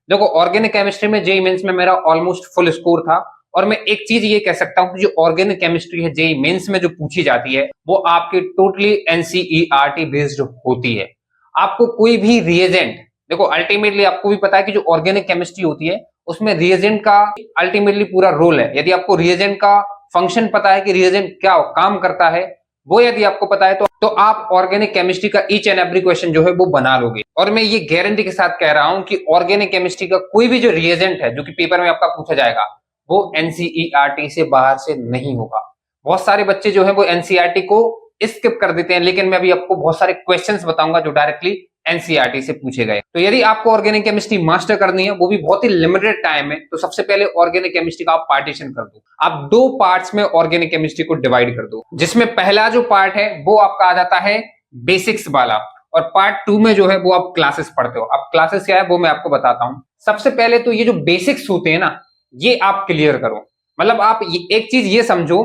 देखो organic chemistry में JEE mains में मेरा ऑलमोस्ट फुल स्कोर था। और मैं एक चीज ये कह सकता हूँ कि जो ऑर्गेनिक केमिस्ट्री है जेईई मेंस में जो पूछी जाती है वो आपकी टोटली एनसीईआरटी बेस्ड होती है। आपको कोई भी रिएजेंट, देखो अल्टीमेटली आपको भी पता है कि जो ऑर्गेनिक केमिस्ट्री होती है उसमें रिएजेंट का अल्टीमेटली पूरा रोल है। यदि आपको रिएजेंट का फंक्शन पता है कि रिएजेंट क्या काम करता है, वो यदि आपको पता है तो आप ऑर्गेनिक केमिस्ट्री का ईच एंड एवरी क्वेश्चन जो है वो बना लोगे। और मैं ये गारंटी के साथ कह रहा हूं कि ऑर्गेनिक केमिस्ट्री का कोई भी जो रिएजेंट है जो कि पेपर में आपका पूछा जाएगा वो एनसीईआरटी से बाहर से नहीं होगा। बहुत सारे बच्चे जो है वो एनसीईआरटी को स्किप कर देते हैं, लेकिन मैं अभी आपको बहुत सारे क्वेश्चंस बताऊंगा जो डायरेक्टली एनसीईआरटी से पूछे गए। तो यदि आपको ऑर्गेनिक केमिस्ट्री मास्टर करनी है, वो भी बहुत ही लिमिटेड टाइम में, तो सबसे पहले ऑर्गेनिक केमिस्ट्री का आप पार्टीशन कर दो। आप दो पार्ट्स में ऑर्गेनिक केमिस्ट्री को डिवाइड कर दो, जिसमें पहला जो पार्ट है वो आपका आ जाता है बेसिक्स वाला, और पार्ट 2 में जो है वो आप क्लासेस पढ़ते हो। अब क्लासेस क्या है वो मैं आपको बताता हूं। सबसे पहले तो ये जो बेसिक्स होते हैं ना, ये आप क्लियर करो। मतलब आप एक चीज ये समझो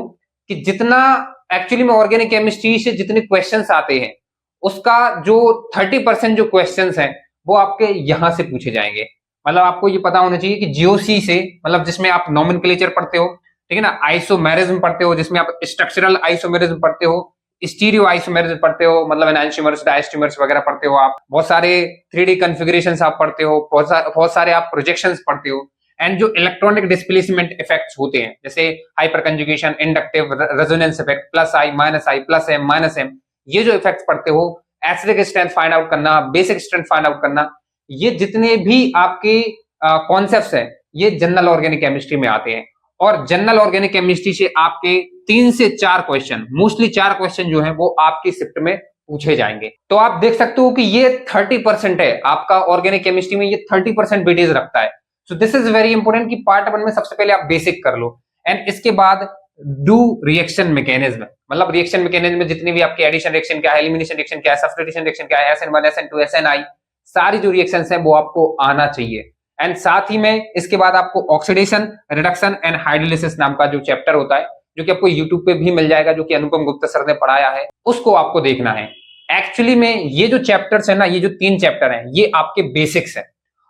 कि जितना एक्चुअली में ऑर्गेनिक केमिस्ट्री से जितने क्वेश्चंस आते हैं उसका जो 30% जो क्वेश्चंस हैं वो आपके यहां से पूछे जाएंगे। मतलब आपको ये पता होना चाहिए कि जीओसी से, मतलब जिसमें आप नॉमेनक्लेचर पढ़ते हो, ठीक है ना, आइसोमेरिज्म पढ़ते हो जिसमें आप स्ट्रक्चरल आइसोमेरिज्म पढ़ते हो, स्टीरियो आइसोमेरिज्म पढ़ते हो, मतलब एनांशियोमर्स डायस्टीमर्स वगैरह पढ़ते हो, आप बहुत सारे 3D कॉन्फ़िगरेशंस आप पढ़ते हो, बहुत सारे आप प्रोजेक्शंस पढ़ते हो। एंड जो इलेक्ट्रॉनिक डिस्प्लेसमेंट इफेक्ट्स होते हैं जैसे hyperconjugation, inductive resonance effect, plus I minus I, plus M minus M, ये जो इफेक्ट्स पढ़ते हो, एसिडिक स्ट्रेंथ फाइंड आउट करना, बेसिक स्ट्रेंथ फाइंड आउट करना, ये जितने भी आपके कॉन्सेप्ट्स हैं ये जनरल ऑर्गेनिक केमिस्ट्री में आते हैं। और जनरल ऑर्गेनिक केमिस्ट्री से आपके 3 से 4 क्वेश्चन, मोस्टली 4 क्वेश्चन जो है वो आपकी शिफ्ट में पूछे जाएंगे। तो आप देख सकते हो कि ये 30% है आपका ऑर्गेनिक केमिस्ट्री में, ये 30% वेटेज रखता है। So this is very important कि पार्ट 1 में सबसे पहले आप बेसिक कर लो, एंड इसके बाद डू रिएक्शन मैकेनिज्म। मतलब रिएक्शन मैकेनिज्म में जितनी भी आपकी एडिशन रिएक्शन क्या है, एलिमिनेशन रिएक्शन क्या है, सब्स्टिट्यूशन रिएक्शन क्या है, SN1 SN2 SNI, सारी जो रिएक्शंस हैं वो आपको आना चाहिए। एंड साथ ही में इसके बाद आपको ऑक्सीडेशन, रिडक्शन एंड हाइड्रोलिसिस नाम का जो चैप्टर होता है जो कि आपको यूट्यूब पे भी मिल जाएगा, जो कि अनुपम गुप्ता सर ने पढ़ाया है, उसको आपको देखना है। एक्चुअली में ये जो चैप्टर्स है ना, ये जो 3 चैप्टर हैं ये आपके बेसिक्स है,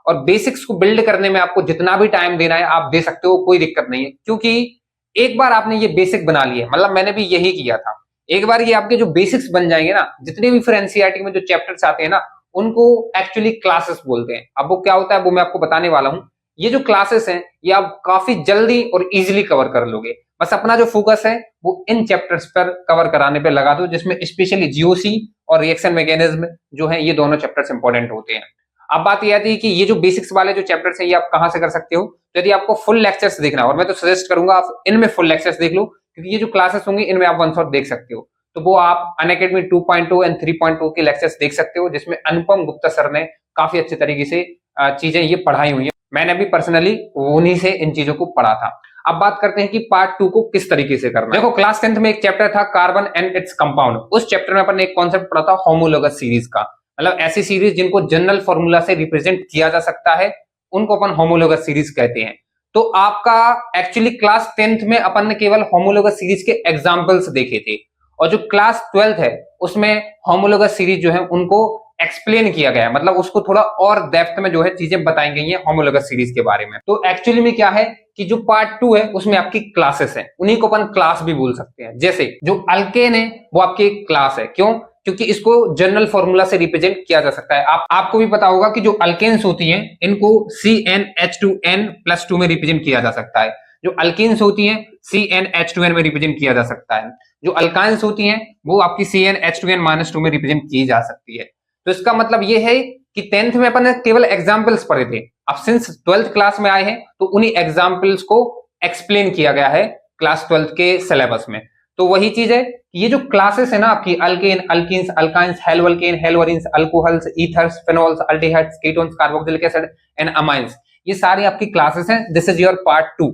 और बेसिक्स को बिल्ड करने में आपको जितना भी टाइम देना है आप दे सकते हो, कोई दिक्कत नहीं है। क्योंकि एक बार आपने ये बेसिक बना लिए, मतलब मैंने भी यही किया था, एक बार ये आपके जो बेसिक्स बन जाएंगे ना, जितने भी फिर एनसीईआरटी में जो चैप्टर्स आते हैं ना उनको एक्चुअली क्लासेस बोलते हैं। अब वो क्या होता है वो मैं आपको बताने वाला हूं। ये जो क्लासेस हैं ये आप काफी जल्दी और इजीली कवर कर लोगे। बस अपना जो फोकस है वो इन चैप्टर्स पर कवर कराने पे लगा दो, जिसमें स्पेशली जीओसी और रिएक्शन मैकेनिज्म जो है ये दोनों चैप्टर्स इंपॉर्टेंट होते हैं। अब बात यह आती है कि ये जो बेसिक्स वाले जो चैप्टर्स हैं ये आप कहां से कर सकते हो। तो यदि आपको फुल लेक्चर्स देखना, और मैं तो सजेस्ट करूंगा आप इनमें फुल लेक्चर्स देख लो, क्योंकि ये जो क्लासेस होंगी इनमें आप वन शॉट देख सकते हो। तो वो आप अनअकैडमी 2.0 एंड 3.0 के लेक्चर्स देख सकते हो, जिसमें अनुपम गुप्ता सर ने काफी अच्छे तरीके से चीजें ये पढ़ाई हुई है। मैंने भी पर्सनली उन्हीं से इन चीजों को पढ़ा था। अब बात करते हैं कि पार्ट 2 को किस तरीके से करना है। देखो क्लास 10th में एक चैप्टर था कार्बन एंड इट्स कंपाउंड। उस चैप्टर में अपन ने एक कॉन्सेप्ट पढ़ा था होमोलोगस सीरीज का, मतलब ऐसी सीरीज जिनको जनरल फॉर्मूला से रिप्रेजेंट किया जा सकता है उनको अपन होमोलोगस सीरीज कहते हैं। तो आपका एक्चुअली क्लास 10th में अपन ने केवल होमोलोगस सीरीज के एग्जांपल्स देखे थे, और जो क्लास 12th है उसमें होमोलोगस सीरीज जो है उनको एक्सप्लेन किया गया है, मतलब उसको थोड़ा और डेप्थ में जो है चीजें बताई गई हैं होमोलोगस सीरीज के बारे में। तो एक्चुअली में क्या है कि जो पार्ट 2 है उसमें आपकी क्लासेस हैं, उन्हीं को अपन क्लास भी बोल सकते हैं। जैसे जो अल्केन है वो आपकी क्लास है, क्यों? क्योंकि इसको जनरल फॉर्मूला से रिप्रेजेंट किया जा सकता है। आपको भी पता होगा कि जो अल्केन्स होती हैं इनको CnH2n+2 में रिप्रेजेंट किया जा सकता है। जो अल्केन्स होती हैं CnH2n में रिप्रेजेंट किया जा सकता है। जो अल्काइंस होती हैं वो आपकी CnH2n-2 में रिप्रेजेंट की जा सकती है। तो इसका मतलब ये है कि 10th में अपन ने केवल एग्जाम्पल्स पढ़े थे, अब सिंस 12th क्लास में आए हैं तो उन्हीं एग्जाम्पल्स को एक्सप्लेन किया गया है क्लास 12th के सिलेबस में। तो वही चीज है कि ये जो क्लासेस है ना आपकी alkane, alkenes, alkynes, haloalkane, haloarenes, alcohols, ethers, phenols, aldehydes, ketones, carboxylic acid and amines, ये सारी आपकी क्लासेस हैं। This is your part 2।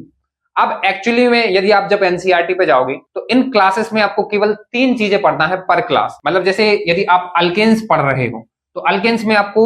अब एक्चुअली में यदि आप जब एनसीईआरटी पे जाओगे तो इन क्लासेस में आपको केवल 3 चीजें पढ़ना है पर क्लास। मतलब जैसे यदि आप अल्केन्स पढ़ रहे हो तो अल्केन्स में आपको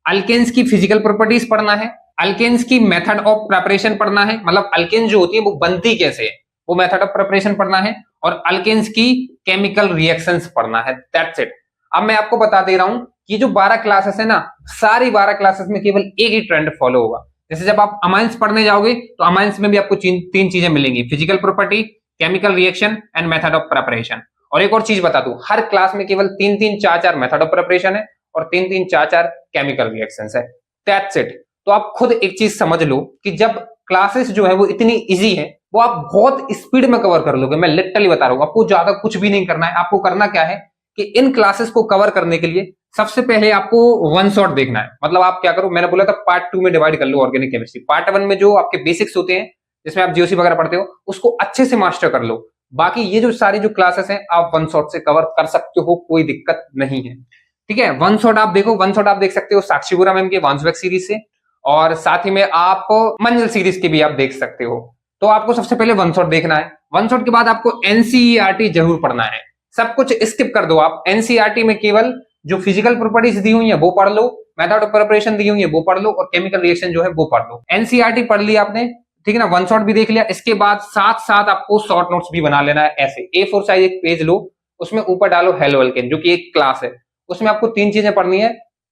अल्केन्स की फिजिकल प्रॉपर्टीज पढ़ना है, अल्केन्स की मेथड ऑफ प्रिपरेशन पढ़ना है, मतलब अल्केन्स जो होती है वो बनती कैसे है वो मेथड ऑफ प्रिपरेशन पढ़ना है, और अल्केन्स की केमिकल रिएक्शंस पढ़ना है। That's it. अब मैं आपको बता दे रहा हूं कि जो 12 क्लासेस है ना, सारी 12 क्लासेस में केवल एक ही ट्रेंड फॉलो होगा। जैसे जब आप अमाइंस पढ़ने जाओगे तो अमाइंस में भी आपको तीन चीजें मिलेंगी, physical property, chemical reaction and method of preparation. और एक और चीज बता दूं, हर क्लास में केवल 3-3 4-4 मेथड ऑफ प्रिपरेशन है और 3-3 4-4 केमिकल रिएक्शंस है। That's it. तो आप खुद एक चीज समझ लो कि जब क्लासेस जो है वो इतनी इजी है, वो आप बहुत स्पीड में कवर कर लोगे। मैं लिटरली बता रहा हूं, आपको ज्यादा कुछ भी नहीं करना है। आपको करना क्या है कि इन क्लासेस को कवर करने के लिए सबसे पहले आपको वन शॉट देखना है। मतलब आप क्या करो, मैंने बोला था पार्ट 2 में डिवाइड कर लो ऑर्गेनिक केमिस्ट्री। पार्ट 1 में जो आपके बेसिक्स होते हैं, जिसमें आप जीओसी वगैरह पढ़ते हो, उसको अच्छे से मास्टर कर लो। बाकी ये जो सारी जो क्लासेस हैं आप वन शॉट से कवर कर सकते हो, कोई दिक्कत नहीं है। ठीक है, वन शॉट आप देखो, वन शॉट आप देख सकते हो साक्षी बोरा मैम के वांसवेक सीरीज से, और साथ ही में आप मंजिल सीरीज की भी आप देख सकते हो। तो आपको सबसे पहले वन शॉट देखना है। वन शॉट के बाद आपको एनसीईआरटी जरूर पढ़ना है। सब कुछ स्किप कर दो आप। एनसीईआरटी में केवल जो फिजिकल प्रॉपर्टीज दी हुई है वो पढ़ लो, मेथड ऑफ प्रिपरेशन दी हुई है वो पढ़ लो, और केमिकल रिएक्शन जो है वो पढ़ लो। एनसीईआरटी पढ़ लिया आपने, ठीक है ना, वन शॉट भी देख लिया। इसके बाद साथ साथ आपको शॉर्ट नोट्स भी बना लेना है। ऐसे A4 साइज एक पेज लो, उसमें ऊपर डालो हेलो एल्केन, जो कि एक क्लास है। उसमें आपको 3 चीजें पढ़नी है,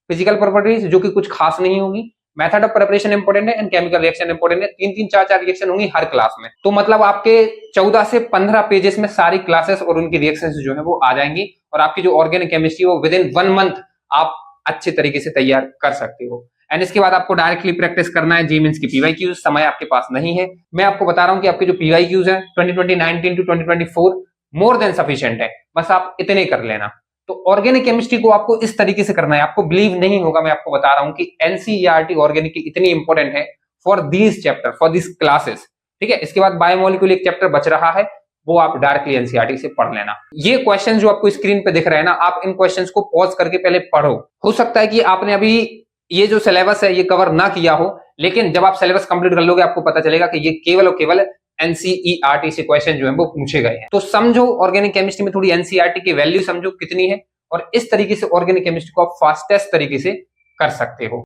फिजिकल प्रॉपर्टीज जो कि कुछ खास नहीं होगी, मेथड ऑफ प्रिपरेशन इंपॉर्टेंट है, एंड केमिकल रिएक्शन इंपॉर्टेंट है। 3-3 4-4 रिएक्शन होंगी हर क्लास में। तो मतलब आपके 14 से 15 पेजेस में सारी क्लासेस और उनकी रिएक्शंस जो है वो आ जाएंगी, और आपकी जो ऑर्गेनिक केमिस्ट्री वो विद इन 1 मंथ आप अच्छे तरीके से तैयार कर सकते हो। एंड इसके बाद आपको डायरेक्टली प्रैक्टिस करना है जी मींस की पीवाईक्यूज। समय आपके पास नहीं है, मैं आपको बता रहा हूं कि आपके जो पीवाईक्यूज है 2019 टू 2024 मोर देन सफिशिएंट है, बस आप इतने कर लेना। तो ऑर्गेनिक केमिस्ट्री को आपको इस तरीके से करना है। आपको बिलीव नहीं होगा, मैं आपको बता रहा हूं कि एनसीईआरटी ऑर्गेनिक की इतनी इंपॉर्टेंट है for these chapter, for this classes. ठीक है, इसके बाद बायोमोलिक्यूल एक चैप्टर बच रहा है, वो आप डायरेक्टली एनसीईआरटी से पढ़ लेना। ये क्वेश्चन जो आपको स्क्रीन पे दिख रहे हैं ना, आप इन क्वेश्चंस को पॉज करके पहले पढ़ो। हो सकता है कि आपने अभी ये जो सिलेबस है ये कवर ना किया हो, लेकिन जब आप सिलेबस कंप्लीट कर लोगे आपको पता चलेगा कि ये केवल और केवल एनसीईआरटी से क्वेश्चन जो है वो पूछे गए हैं। तो समझो ऑर्गेनिक केमिस्ट्री में थोड़ी एनसीईआरटी की वैल्यू समझो कितनी है, और इस तरीके से ऑर्गेनिक केमिस्ट्री को आप फास्टेस्ट तरीके से कर सकते हो।